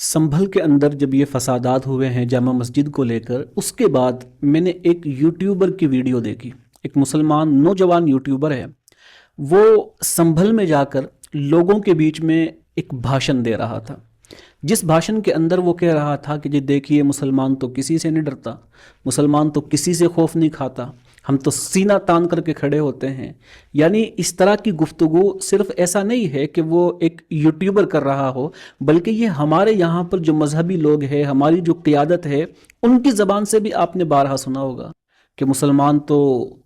संभल के अंदर जब ये फसादात हुए हैं जामा मस्जिद को लेकर, उसके बाद मैंने एक यूट्यूबर की वीडियो देखी। एक मुसलमान नौजवान यूट्यूबर है, वो संभल में जाकर लोगों के बीच में एक भाषण दे रहा था। जिस भाषण के अंदर वो कह रहा था कि जी देखिए, मुसलमान तो किसी से नहीं डरता, मुसलमान तो किसी से खौफ नहीं खाता, हम तो सीना तान करके खड़े होते हैं। यानी इस तरह की गुफ्तगू सिर्फ ऐसा नहीं है कि वो एक यूट्यूबर कर रहा हो, बल्कि ये हमारे यहाँ पर जो मजहबी लोग हैं, हमारी जो क़ियादत है, उनकी ज़बान से भी आपने बारहा सुना होगा कि मुसलमान तो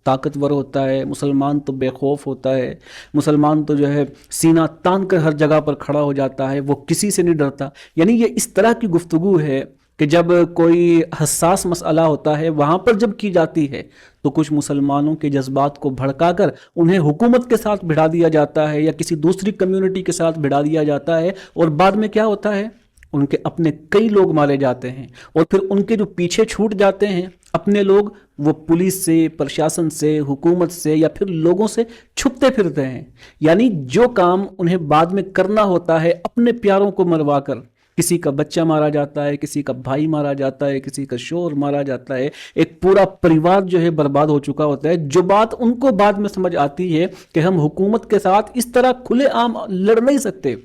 ताकतवर होता है, मुसलमान तो बेखौफ होता है, मुसलमान तो जो है सीना तान कर हर जगह पर खड़ा हो जाता है, वो किसी से नहीं डरता। यानी ये इस तरह की गुफ्तगू है कि जब कोई हसास मसला होता है वहाँ पर जब की जाती है तो कुछ मुसलमानों के जज्बात को भड़काकर उन्हें हुकूमत के साथ भिड़ा दिया जाता है या किसी दूसरी कम्युनिटी के साथ भिड़ा दिया जाता है, और बाद में क्या होता है, उनके अपने कई लोग मारे जाते हैं, और फिर उनके जो पीछे छूट जाते हैं अपने लोग, वो पुलिस से, प्रशासन से, हुकूमत से या फिर लोगों से छुपते फिरते हैं। यानी जो काम उन्हें बाद में करना होता है, अपने प्यारों को मरवा कर, किसी का बच्चा मारा जाता है, किसी का भाई मारा जाता है, किसी का शोहर मारा जाता है, एक पूरा परिवार जो है बर्बाद हो चुका होता है। जो बात उनको बाद में समझ आती है कि हम हुकूमत के साथ इस तरह खुलेआम लड़ नहीं सकते।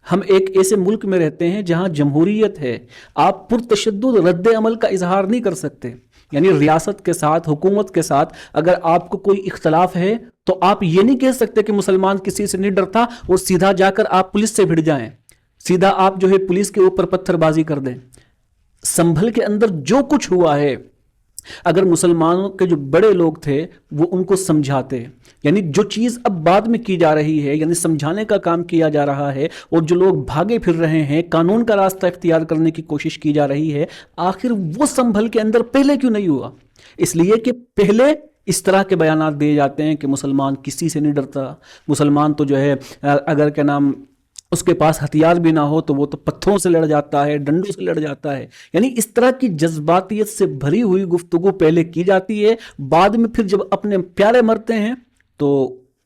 हम एक ऐसे मुल्क में रहते हैं जहां जमहूरियत है, आप पुरतशद्दुद रद्द अमल का इजहार नहीं कर सकते। यानी रियासत के साथ, हुकूमत के साथ अगर आपको कोई इख्तलाफ है तो आप ये नहीं कह सकते कि मुसलमान किसी से नहीं डरता और सीधा जाकर आप पुलिस से भिड़ जाएं, सीधा आप जो है पुलिस के ऊपर पत्थरबाजी कर दें। संभल के अंदर जो कुछ हुआ है, अगर मुसलमानों के जो बड़े लोग थे वो उनको समझाते, यानी जो चीज़ अब बाद में की जा रही है, यानी समझाने का काम किया जा रहा है, और जो लोग भागे फिर रहे हैं, कानून का रास्ता इख्तियार करने की कोशिश की जा रही है, आखिर वो संभल के अंदर पहले क्यों नहीं हुआ? इसलिए कि पहले इस तरह के बयानात दिए जाते हैं कि मुसलमान किसी से नहीं डरता, मुसलमान तो जो है अगर क्या नाम उसके पास हथियार भी ना हो तो वो तो पत्थरों से लड़ जाता है, डंडों से लड़ जाता है। यानी इस तरह की जज्बातियत से भरी हुई गुफ्तगू पहले की जाती है, बाद में फिर जब अपने प्यारे मरते हैं तो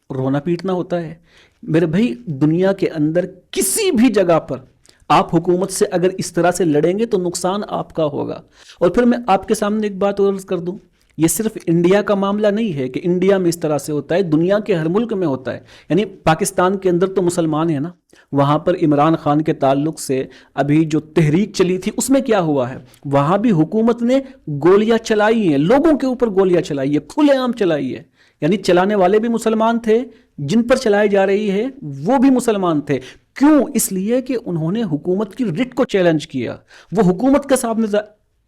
रोना पीटना होता है। मेरे भाई, दुनिया के अंदर किसी भी जगह पर आप हुकूमत से अगर इस तरह से लड़ेंगे तो नुकसान आपका होगा। और फिर मैं आपके सामने एक बात और अर्ज कर दूं, ये सिर्फ इंडिया का मामला नहीं है कि इंडिया में इस तरह से होता है, दुनिया के हर मुल्क में होता है। यानी पाकिस्तान के अंदर तो मुसलमान है ना, वहाँ पर इमरान खान के ताल्लुक से अभी जो तहरीक चली थी उसमें क्या हुआ है, वहाँ भी हुकूमत ने गोलियां चलाई हैं, लोगों के ऊपर गोलियां चलाई है, खुलेआम चलाई है। यानी चलाने वाले भी मुसलमान थे, जिन पर चलाई जा रही है वो भी मुसलमान थे। क्यों? इसलिए कि उन्होंने हुकूमत की रिट को चैलेंज किया, वो हुकूमत के सामने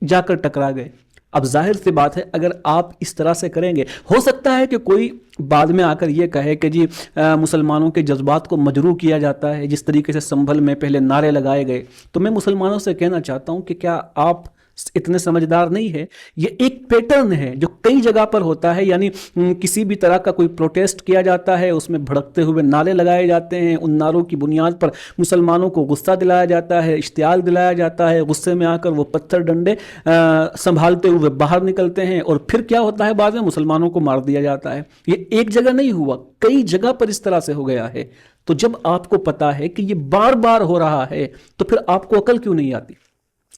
जाकर टकरा गए। अब जाहिर सी बात है, अगर आप इस तरह से करेंगे, हो सकता है कि कोई बाद में आकर ये कहे कि जी मुसलमानों के जज्बात को मजरू किया जाता है, जिस तरीके से संभल में पहले नारे लगाए गए। तो मैं मुसलमानों से कहना चाहता हूं कि क्या आप इतने समझदार नहीं है? ये एक पैटर्न है जो कई जगह पर होता है। यानी किसी भी तरह का कोई प्रोटेस्ट किया जाता है, उसमें भड़कते हुए नारे लगाए जाते हैं, उन नारों की बुनियाद पर मुसलमानों को गुस्सा दिलाया जाता है, इश्तियाल दिलाया जाता है, गुस्से में आकर वो पत्थर डंडे संभालते हुए बाहर निकलते हैं, और फिर क्या होता है, बाद में मुसलमानों को मार दिया जाता है। ये एक जगह नहीं हुआ, कई जगह पर इस तरह से हो गया है। तो जब आपको पता है कि ये बार बार हो रहा है तो फिर आपको अकल क्यों नहीं आती?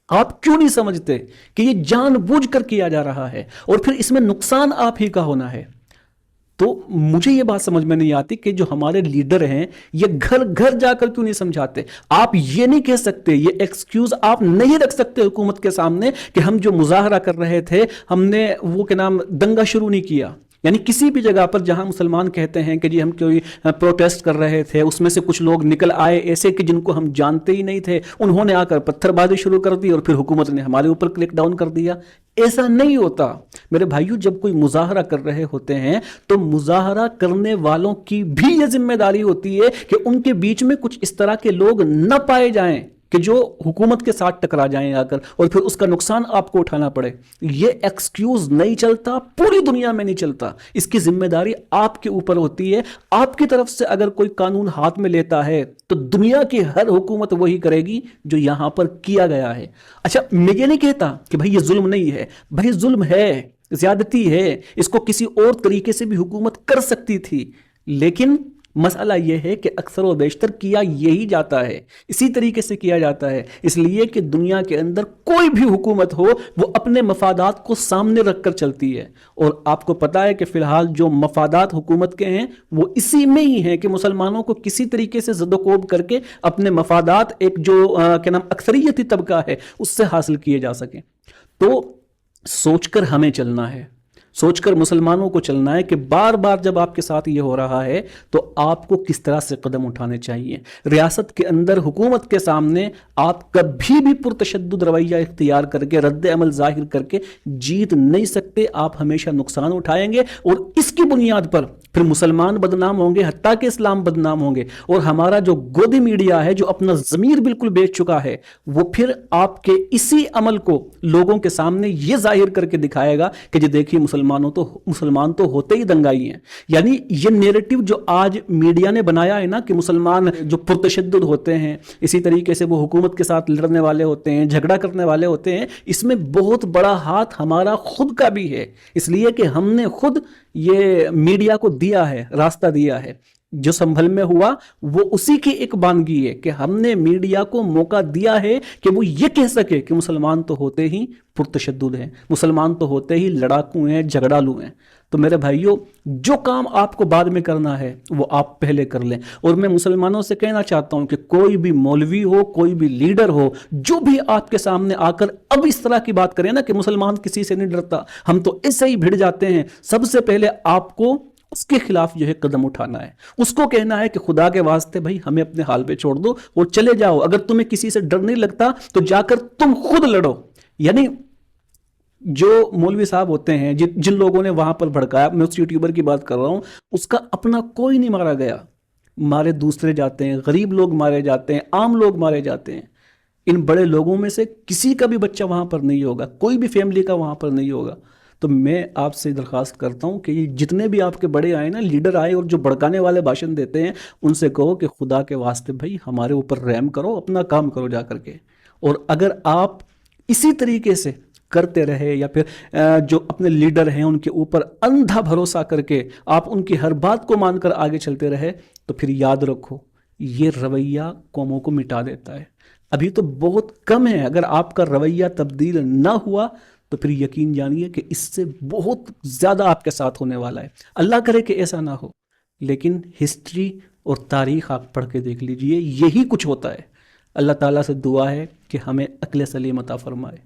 आप क्यों नहीं समझते कि ये जानबूझकर किया जा रहा है और फिर इसमें नुकसान आप ही का होना है? तो मुझे ये बात समझ में नहीं आती कि जो हमारे लीडर हैं ये घर घर जाकर क्यों नहीं समझाते। आप ये नहीं कह सकते, ये एक्सक्यूज आप नहीं रख सकते हुकूमत के सामने कि हम जो मुजाहरा कर रहे थे, हमने वो के नाम दंगा शुरू नहीं किया। यानी किसी भी जगह पर जहां मुसलमान कहते हैं कि जी हम कोई प्रोटेस्ट कर रहे थे, उसमें से कुछ लोग निकल आए ऐसे कि जिनको हम जानते ही नहीं थे, उन्होंने आकर पत्थरबाजी शुरू कर दी और फिर हुकूमत ने हमारे ऊपर क्लिक डाउन कर दिया। ऐसा नहीं होता मेरे भाइयों। जब कोई मुजाहरा कर रहे होते हैं तो मुजाहरा करने वालों की भी ये जिम्मेदारी होती है कि उनके बीच में कुछ इस तरह के लोग न पाए जाएं कि जो हुकूमत के साथ टकरा जाएं आकर और फिर उसका नुकसान आपको उठाना पड़े। ये एक्सक्यूज नहीं चलता, पूरी दुनिया में नहीं चलता। इसकी जिम्मेदारी आपके ऊपर होती है। आपकी तरफ से अगर कोई कानून हाथ में लेता है तो दुनिया की हर हुकूमत वही करेगी जो यहां पर किया गया है। अच्छा, मैं ये नहीं कहता कि भाई ये जुल्म नहीं है, भाई जुल्म है, ज्यादती है, इसको किसी और तरीके से भी हुकूमत कर सकती थी, लेकिन مسئلہ یہ ہے کہ اکثر و بیشتر کیا یہی جاتا ہے، اسی طریقے سے کیا جاتا ہے، اس لیے کہ دنیا کے اندر کوئی بھی حکومت ہو وہ اپنے مفادات کو سامنے رکھ کر چلتی ہے، اور آپ کو پتا ہے کہ فی الحال جو مفادات حکومت کے ہیں وہ اسی میں ہی ہیں کہ مسلمانوں کو کسی طریقے سے زد و کوب کر کے اپنے مفادات ایک جو کیا نام اکثریتی طبقہ ہے اس سے حاصل کیے جا سکیں۔ تو سوچ کر ہمیں چلنا ہے، سوچ کر مسلمانوں کو چلنا ہے کہ بار بار جب آپ کے ساتھ یہ ہو رہا ہے تو آپ کو کس طرح سے قدم اٹھانے چاہیے۔ ریاست کے اندر حکومت کے سامنے آپ کبھی بھی پرتشدد رویہ اختیار کر کے رد عمل ظاہر کر کے جیت نہیں سکتے، آپ ہمیشہ نقصان اٹھائیں گے، اور اس کی بنیاد پر پھر مسلمان بدنام ہوں گے، حتیٰ کہ اسلام بدنام ہوں گے، اور ہمارا جو گودی میڈیا ہے جو اپنا ضمیر بالکل بیچ چکا ہے وہ پھر آپ کے اسی عمل کو لوگوں کے سامنے یہ ظاہر کر کے دکھائے گا کہ جی دیکھیے مسلمان تو ہوتے ہی دنگائی ہیں۔ یعنی یہ نیریٹو جو آج میڈیا نے بنایا ہے نا کہ مسلمان جو پرتشدد ہوتے ہیں، اسی طریقے سے وہ حکومت کے ساتھ لڑنے والے ہوتے ہیں، جھگڑا کرنے والے ہوتے ہیں، اس میں بہت بڑا ہاتھ ہمارا خود کا بھی ہے، اس لیے کہ ہم نے خود یہ میڈیا کو دیا ہے، راستہ دیا ہے۔ جو سنبھل میں ہوا وہ اسی کی ایک بانگی ہے کہ ہم نے میڈیا کو موقع دیا ہے کہ وہ یہ کہہ سکے کہ مسلمان تو ہوتے ہی پرتشدد ہیں، مسلمان تو ہوتے ہی لڑاکو ہیں، جھگڑالو ہیں۔ تو میرے بھائیوں، جو کام آپ کو بعد میں کرنا ہے وہ آپ پہلے کر لیں، اور میں مسلمانوں سے کہنا چاہتا ہوں کہ کوئی بھی مولوی ہو، کوئی بھی لیڈر ہو، جو بھی آپ کے سامنے آ کر اب اس طرح کی بات کریں نا کہ مسلمان کسی سے نہیں ڈرتا، ہم تو ایسے ہی بھیڑ جاتے ہیں، سب سے پہلے آپ کو اس کے خلاف جو ہے قدم اٹھانا ہے، اس کو کہنا ہے کہ خدا کے واسطے بھائی ہمیں اپنے حال پہ چھوڑ دو اور چلے جاؤ، اگر تمہیں کسی سے ڈر نہیں لگتا تو جا کر تم خود لڑو۔ یعنی جو مولوی صاحب ہوتے ہیں، جن لوگوں نے وہاں پر بھڑکایا، میں اس یوٹیوبر کی بات کر رہا ہوں، اس کا اپنا کوئی نہیں مارا گیا، مارے دوسرے جاتے ہیں، غریب لوگ مارے جاتے ہیں، عام لوگ مارے جاتے ہیں۔ ان بڑے لوگوں میں سے کسی کا بھی بچہ وہاں پر نہیں ہوگا، کوئی بھی فیملی کا وہاں پر نہیں ہوگا۔ تو میں آپ سے درخواست کرتا ہوں کہ یہ جتنے بھی آپ کے بڑے آئے نا، لیڈر آئے اور جو بڑکانے والے بھاشن دیتے ہیں، ان سے کہو کہ خدا کے واسطے بھائی ہمارے اوپر رحم کرو، اپنا کام کرو جا کر کے۔ اور اگر آپ اسی طریقے سے کرتے رہے یا پھر جو اپنے لیڈر ہیں ان کے اوپر اندھا بھروسہ کر کے آپ ان کی ہر بات کو مان کر آگے چلتے رہے، تو پھر یاد رکھو یہ رویہ قوموں کو مٹا دیتا ہے۔ ابھی تو بہت کم ہے، اگر آپ کا رویہ تبدیل نہ ہوا تو پھر یقین جانیے کہ اس سے بہت زیادہ آپ کے ساتھ ہونے والا ہے۔ اللہ کرے کہ ایسا نہ ہو، لیکن ہسٹری اور تاریخ آپ پڑھ کے دیکھ لیجئے، یہی کچھ ہوتا ہے۔ اللہ تعالیٰ سے دعا ہے کہ ہمیں عقل سلیم عطا فرمائے۔